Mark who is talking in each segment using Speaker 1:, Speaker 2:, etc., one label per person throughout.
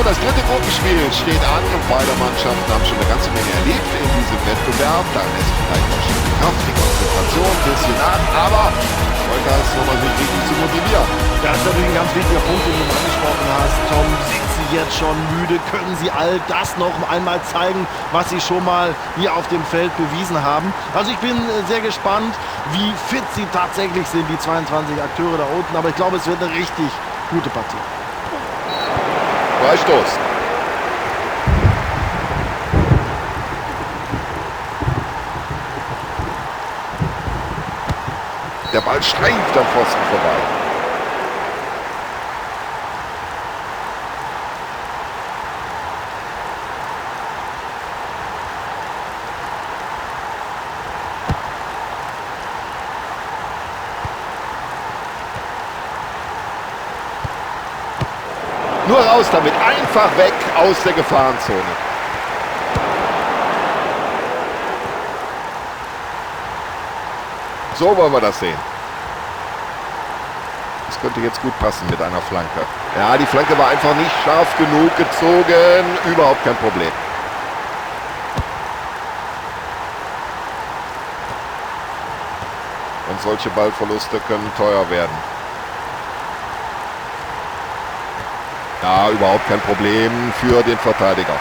Speaker 1: das dritte Gruppenspiel steht an und beide Mannschaften haben schon eine ganze Menge erlebt in diesem Wettbewerb. Da lässt vielleicht auch schon die Kraft, die Konzentration ein bisschen nach, aber heute heißt es nochmal, sich richtig zu motivieren.
Speaker 2: Das ist natürlich ein ganz wichtiger Punkt, den du angesprochen hast, Tom. Sind Sie jetzt schon müde? Können Sie all das noch einmal zeigen, was Sie schon mal hier auf dem Feld bewiesen haben? Also ich bin sehr gespannt, wie fit Sie tatsächlich sind, die 22 Akteure da unten. Aber ich glaube, es wird eine richtig gute Partie.
Speaker 1: Freistoß. Der Ball streift am Pfosten vorbei. Nur raus damit, einfach weg aus der Gefahrenzone. So wollen wir das sehen. Das könnte jetzt gut passen mit einer Flanke. Ja, die Flanke war einfach nicht scharf genug gezogen. Überhaupt kein Problem. Und solche Ballverluste können teuer werden. Ja, überhaupt kein Problem für den Verteidiger.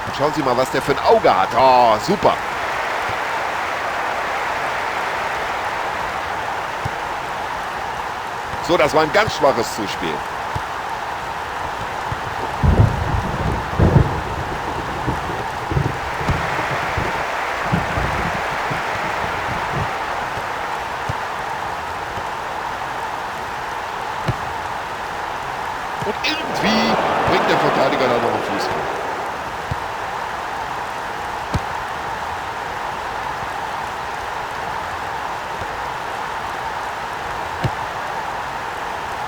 Speaker 1: Und schauen Sie mal, was der für ein Auge hat. Oh, super. So, das war ein ganz schwaches Zuspiel. Und irgendwie bringt der Verteidiger da noch einen Fuß hin.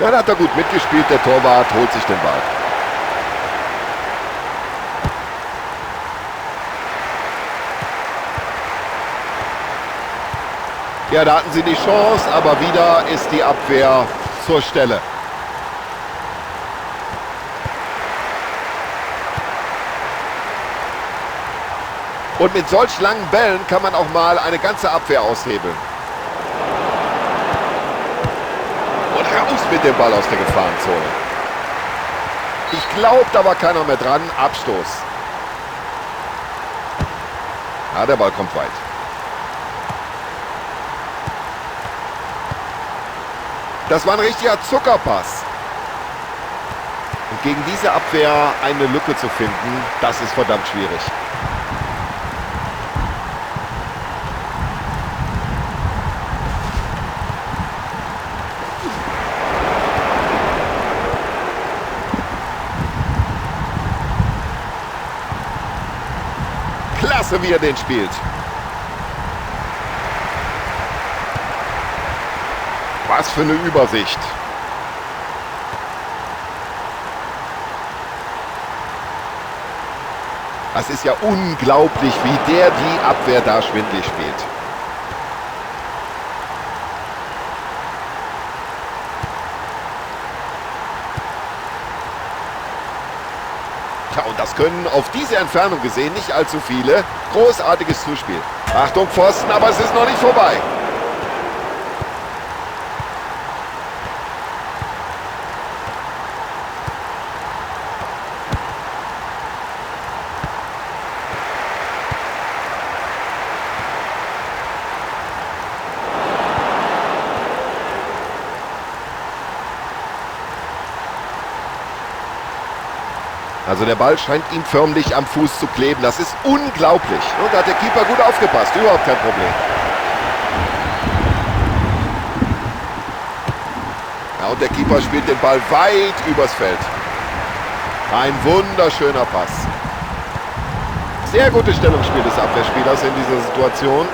Speaker 1: Ja, da hat er gut mitgespielt. Der Torwart holt sich den Ball. Ja, da hatten sie die Chance, aber wieder ist die Abwehr zur Stelle. Und mit solch langen Bällen kann man auch mal eine ganze Abwehr aushebeln. Und raus mit dem Ball aus der Gefahrenzone. Ich glaube, da war keiner mehr dran. Abstoß. Ja, der Ball kommt weit. Das war ein richtiger Zuckerpass. Und gegen diese Abwehr eine Lücke zu finden, das ist verdammt schwierig. Klasse, wie er den spielt. Was für eine Übersicht. Das ist ja unglaublich, wie der die Abwehr da schwindelig spielt. Tja, und das können auf diese Entfernung gesehen nicht allzu viele. Großartiges Zuspiel. Achtung, Pfosten, aber es ist noch nicht vorbei. Also der Ball scheint ihm förmlich am Fuß zu kleben. Das ist unglaublich. Und da hat der Keeper gut aufgepasst. Überhaupt kein Problem. Ja, und der Keeper spielt den Ball weit übers Feld. Ein wunderschöner Pass. Sehr gutes Stellungsspiel des Abwehrspielers in dieser Situation.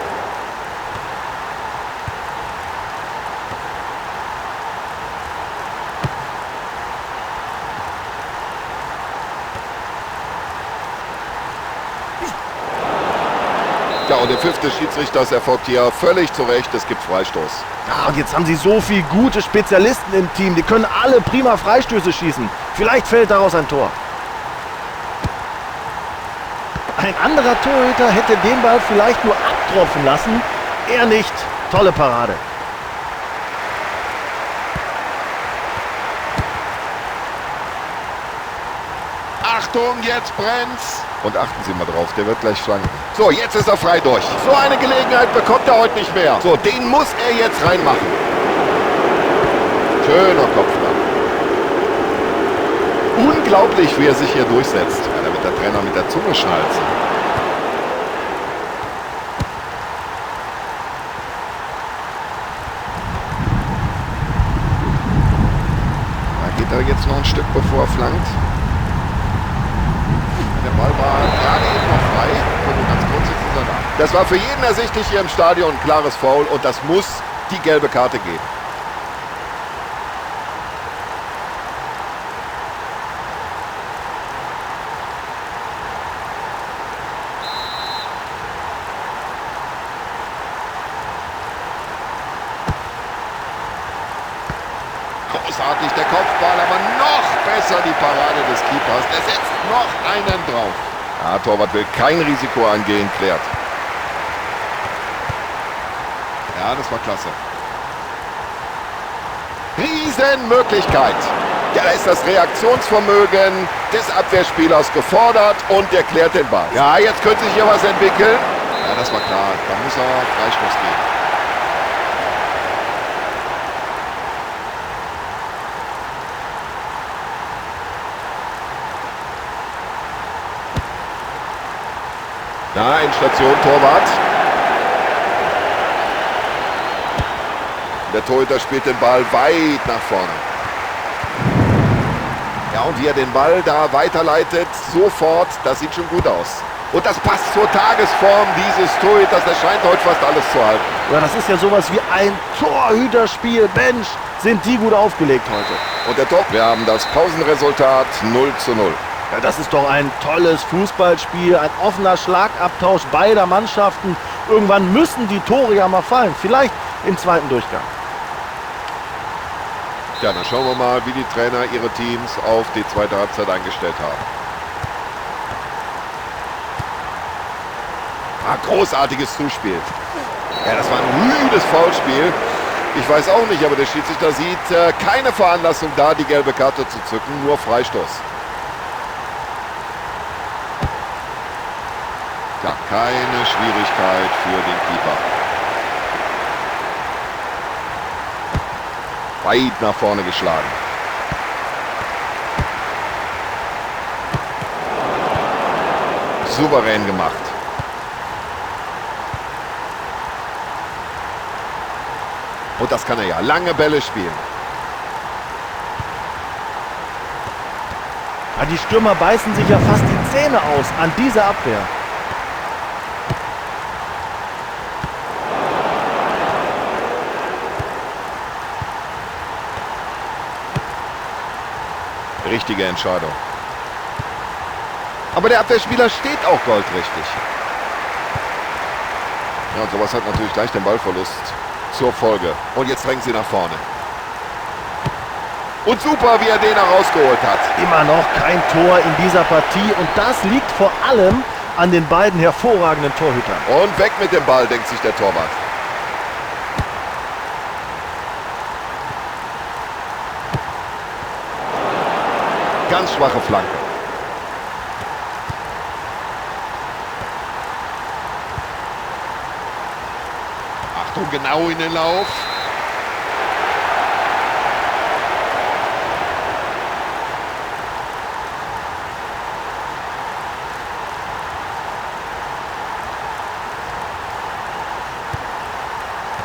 Speaker 1: Ja, und der Pfiff des Schiedsrichters erfolgt hier völlig zu Recht. Es gibt Freistoß.
Speaker 2: Ja, und jetzt haben sie so viele gute Spezialisten im Team. Die können alle prima Freistöße schießen. Vielleicht fällt daraus ein Tor. Ein anderer Torhüter hätte den Ball vielleicht nur abtropfen lassen. Er nicht. Tolle Parade.
Speaker 1: Achtung, jetzt brennt's. Und achten Sie mal drauf, der wird gleich flanken. So, jetzt ist er frei durch. So eine Gelegenheit bekommt er heute nicht mehr. So, den muss er jetzt reinmachen. Schöner Kopfball. Unglaublich, wie er sich hier durchsetzt. Ja, da wird der Trainer mit der Zunge schnalzen. Da geht er jetzt noch ein Stück, bevor er flankt. Der Ball war gerade eben noch frei. Und ganz kurz, jetzt ist er da. Das war für jeden ersichtlich hier im Stadion ein klares Foul und das muss die gelbe Karte geben. Großartig der Kopfball, aber noch besser die Parade des Keepers. Der setzt noch einen drauf. Ja, Torwart will kein Risiko eingehen, klärt. Ja, das war klasse. Riesenmöglichkeit. Ja, da ist das Reaktionsvermögen des Abwehrspielers gefordert und der klärt den Ball. Ja, jetzt könnte sich hier was entwickeln. Ja, das war klar. Da muss er Freistoß geben. Na, Endstation, Torwart. Der Torhüter spielt den Ball weit nach vorne. Ja, und wie er den Ball da weiterleitet, sofort, das sieht schon gut aus. Und das passt zur Tagesform dieses Torhüters, das scheint heute fast alles zu halten.
Speaker 2: Ja, das ist ja sowas wie ein Torhüterspiel. Mensch, sind die gut aufgelegt heute.
Speaker 1: Und der Tor, wir haben das Pausenresultat 0:0.
Speaker 2: Ja, das ist doch ein tolles Fußballspiel, ein offener Schlagabtausch beider Mannschaften. Irgendwann müssen die Tore ja mal fallen, vielleicht im zweiten Durchgang.
Speaker 1: Ja, dann schauen wir mal, wie die Trainer ihre Teams auf die zweite Halbzeit eingestellt haben. Großartiges Zuspiel. Ja, das war ein müdes Foulspiel. Ich weiß auch nicht, aber der Schiedsrichter sieht keine Veranlassung da, die gelbe Karte zu zücken, nur Freistoß. Ja, keine Schwierigkeit für den Keeper. Weit nach vorne geschlagen. Souverän gemacht. Und das kann er ja. Lange Bälle spielen.
Speaker 2: Ja, die Stürmer beißen sich ja fast die Zähne aus an dieser Abwehr.
Speaker 1: Richtige Entscheidung. Aber der Abwehrspieler steht auch goldrichtig. Ja, und sowas hat natürlich gleich den Ballverlust zur Folge. Und jetzt drängen sie nach vorne. Und super, wie er den herausgeholt hat.
Speaker 2: Immer noch kein Tor in dieser Partie und das liegt vor allem an den beiden hervorragenden Torhütern.
Speaker 1: Und weg mit dem Ball, denkt sich der Torwart. Ganz schwache Flanke. Achtung, genau in den Lauf.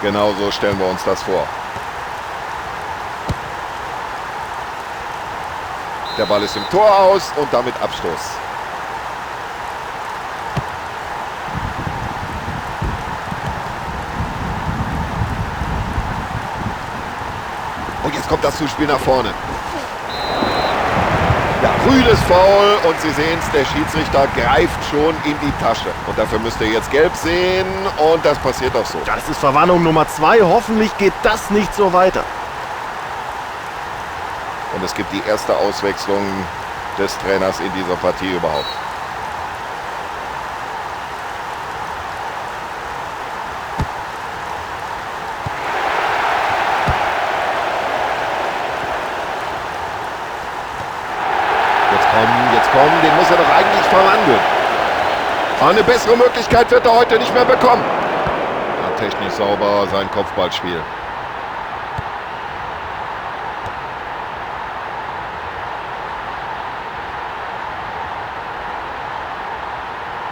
Speaker 1: Genau so stellen wir uns das vor. Der Ball ist im Tor aus und damit Abstoß. Und jetzt kommt das Zuspiel nach vorne. Ja, Frühes Foul und Sie sehen es, der Schiedsrichter greift schon in die Tasche. Und dafür müsst ihr jetzt gelb sehen und das passiert auch so.
Speaker 2: Das ist Verwarnung Nummer 2. Hoffentlich geht das nicht so weiter.
Speaker 1: Und es gibt die erste Auswechslung des Trainers in dieser Partie überhaupt. Jetzt kommen, den muss er doch eigentlich verwandeln. Aber eine bessere Möglichkeit wird er heute nicht mehr bekommen. Ja, technisch sauber sein Kopfballspiel.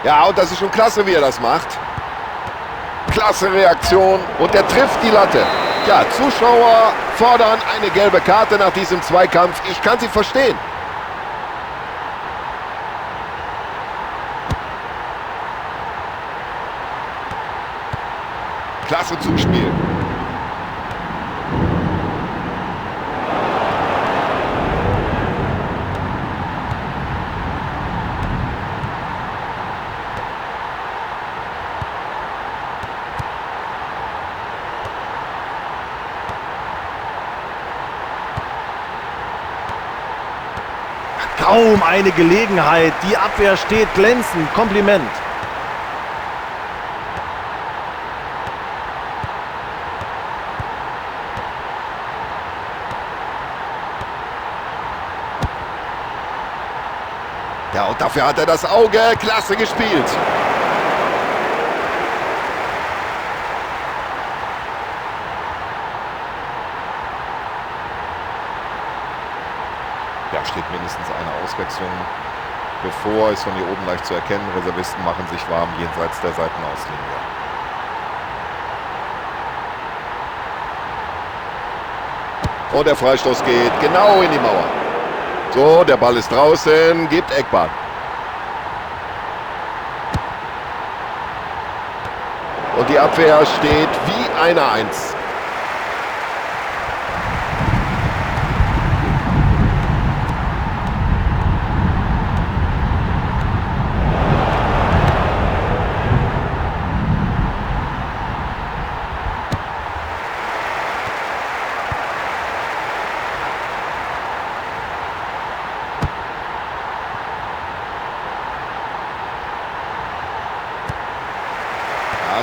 Speaker 1: Ja, und das ist schon klasse, wie er das macht. Klasse Reaktion und er trifft die Latte. Ja, Zuschauer fordern eine gelbe Karte nach diesem Zweikampf. Ich kann sie verstehen. Klasse Zuspiel.
Speaker 2: Kaum eine Gelegenheit. Die Abwehr steht glänzend. Kompliment.
Speaker 1: Ja, und dafür hat er das Auge. Klasse gespielt. Ja, steht mindestens eine Auswechslung bevor. Ist von hier oben leicht zu erkennen. Reservisten machen sich warm jenseits der Seitenauslinie. Und der Freistoß geht genau in die Mauer. So, der Ball ist draußen, gibt Eckbahn. Und die Abwehr steht wie eine Eins.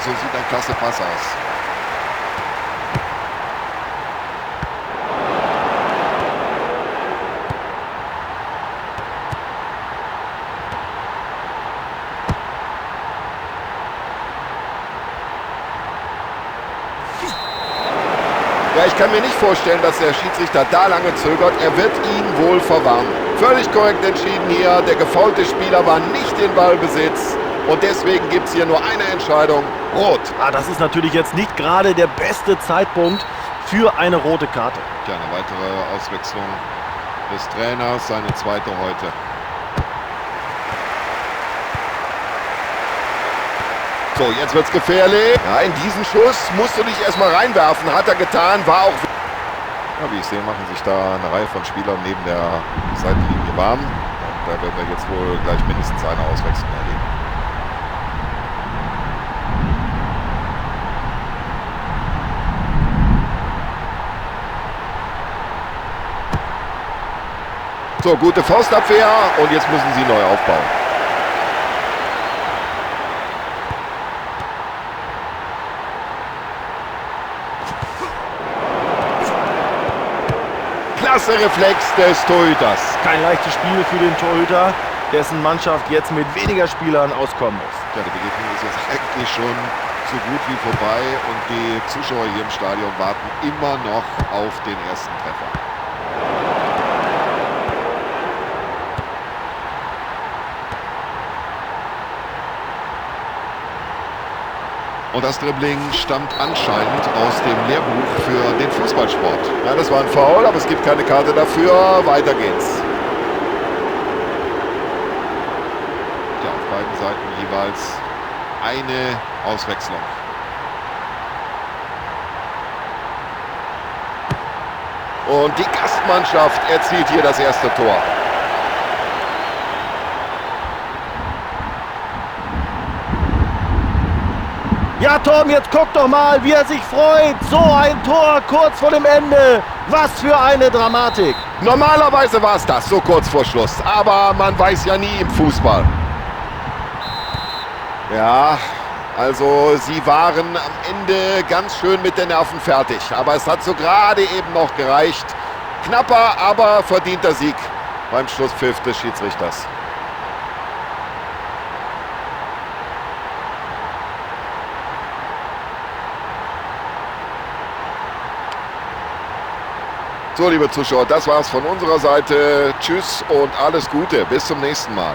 Speaker 1: So sieht ein klasse Pass aus. Ja, ich kann mir nicht vorstellen, dass der Schiedsrichter da lange zögert. Er wird ihn wohl verwarnen. Völlig korrekt entschieden hier. Der gefoulte Spieler war nicht in Ballbesitz. Und deswegen gibt es hier nur eine Entscheidung. Rot.
Speaker 2: Das ist natürlich jetzt nicht gerade der beste Zeitpunkt für eine rote Karte.
Speaker 1: Ja, eine weitere Auswechslung des Trainers. Seine zweite heute. So, jetzt wird's gefährlich. Ja, in diesen Schuss musst du dich erstmal reinwerfen. Hat er getan, war auch... Ja, wie ich sehe, machen sich da eine Reihe von Spielern neben der Seitenlinie warm. Und da werden wir jetzt wohl gleich mindestens eine Auswechslung erleben. So, gute Faustabwehr und jetzt müssen sie neu aufbauen. Klasse Reflex des Torhüters.
Speaker 2: Kein leichtes Spiel für den Torhüter, dessen Mannschaft jetzt mit weniger Spielern auskommen muss.
Speaker 1: Ja, die Begegnung ist jetzt eigentlich schon so gut wie vorbei und die Zuschauer hier im Stadion warten immer noch auf den ersten Treffer. Und das Dribbling stammt anscheinend aus dem Lehrbuch für den Fußballsport. Ja, das war ein Foul, aber es gibt keine Karte dafür. Weiter geht's. Ja, auf beiden Seiten jeweils eine Auswechslung. Und die Gastmannschaft erzielt hier das erste Tor.
Speaker 2: Ja, Tom, jetzt guck doch mal, wie er sich freut. So ein Tor kurz vor dem Ende. Was für eine Dramatik.
Speaker 1: Normalerweise war es das, so kurz vor Schluss. Aber man weiß ja nie im Fußball. Ja, also sie waren am Ende ganz schön mit den Nerven fertig. Aber es hat so gerade eben noch gereicht. Knapper, aber verdienter Sieg beim Schlusspfiff des Schiedsrichters. So, liebe Zuschauer, das war's von unserer Seite. Tschüss und alles Gute. Bis zum nächsten Mal.